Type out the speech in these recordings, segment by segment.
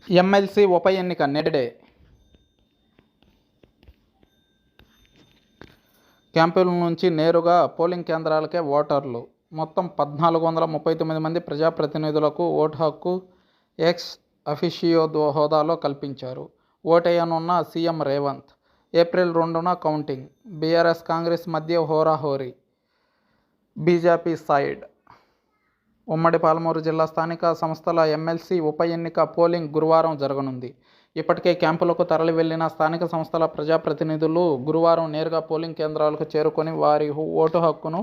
MLC ఉప ఎన్నిక నేడే. క్యాంపుల నుంచి నేరుగా పోలింగ్ కేంద్రాలకే ఓటర్లు. మొత్తం 1439 మంది ప్రజాప్రతినిధులకు ఓటు హక్కు ఎక్స్ అఫిషియో హోదాలో కల్పించారు. ఓటేయనున్న సీఎం రేవంత్. ఏప్రిల్ 2న కౌంటింగ్. బీఆర్ఎస్ కాంగ్రెస్ మధ్య హోరాహోరీ. BJP side. ఉమ్మడి పాలమూరు జిల్లా స్థానిక సంస్థల ఎమ్మెల్సీ ఉప ఎన్నిక పోలింగ్ గురువారం జరగనుంది. ఇప్పటికే క్యాంపులకు తరలి వెళ్లిన స్థానిక సంస్థల ప్రజాప్రతినిధులు గురువారం నేరుగా పోలింగ్ కేంద్రాలకు చేరుకొని వారి ఓటు హక్కును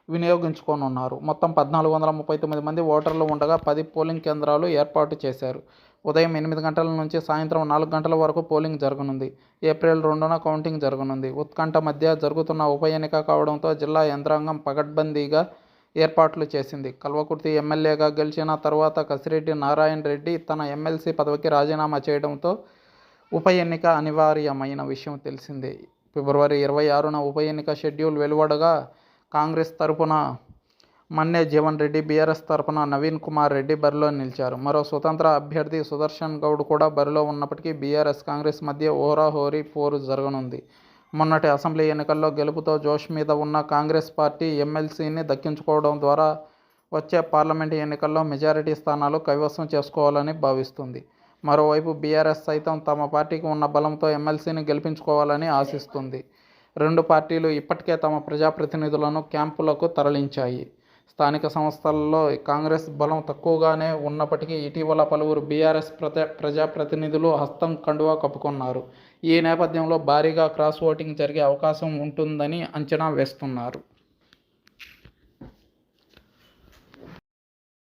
వినియోగించుకోనున్నారు. మొత్తం 1439 మంది ఓటర్లు ఉండగా 10 పోలింగ్ కేంద్రాలు ఏర్పాటు చేశారు. ఉదయం 8 గంటల నుంచి సాయంత్రం 4 గంటల వరకు పోలింగ్ జరగనుంది. ఏప్రిల్ 2న కౌంటింగ్ జరగనుంది. ఉత్కంఠ మధ్య జరుగుతున్న ఉప ఎన్నిక కావడంతో జిల్లా యంత్రాంగం పకడ్బందీగా ఏర్పాట్లు చేసింది. కల్వకుర్తి ఎమ్మెల్యేగా గెలిచిన తర్వాత కసిరెడ్డి నారాయణ రెడ్డి తన ఎమ్మెల్సీ పదవికి రాజీనామా చేయడంతో ఉప ఎన్నిక అనివార్యమైన విషయం తెలిసిందే. ఫిబ్రవరి 26న ఉప ఎన్నిక షెడ్యూల్ వెలువడగా కాంగ్రెస్ తరపున మన్నే జీవన్ రెడ్డి, బీఆర్ఎస్ తరపున నవీన్ కుమార్ రెడ్డి బరిలో నిలిచారు. మరో స్వతంత్ర అభ్యర్థి సుదర్శన్ గౌడ్ కూడా బరిలో ఉన్నప్పటికీ బీఆర్ఎస్ కాంగ్రెస్ మధ్య హోరాహోరీ పోరు జరగనుంది. మొన్నటి అసెంబ్లీ ఎన్నికల్లో గెలుపుతో జోష్ మీద ఉన్న కాంగ్రెస్ పార్టీ ఎమ్మెల్సీని దక్కించుకోవడం ద్వారా వచ్చే పార్లమెంటు ఎన్నికల్లో మెజారిటీ స్థానాలు కైవసం చేసుకోవాలని భావిస్తుంది. మరోవైపు బీఆర్ఎస్ సైతం తమ పార్టీకి ఉన్న బలంతో ఎమ్మెల్సీని గెలిపించుకోవాలని ఆశిస్తుంది. రెండు పార్టీలు ఇప్పటికే తమ ప్రజాప్రతినిధులను క్యాంపులకు తరలించాయి. స్థానిక సంస్థల్లో కాంగ్రెస్ బలం తక్కువగానే ఉన్నప్పటికీ ఇటీవల పలువురు బీఆర్ఎస్ ప్రజాప్రతినిధులు హస్తం కండువా కప్పుకున్నారు. ఈ నేపథ్యంలో భారీగా క్రాస్ ఓటింగ్ జరిగే అవకాశం ఉంటుందని అంచనా వేస్తున్నారు.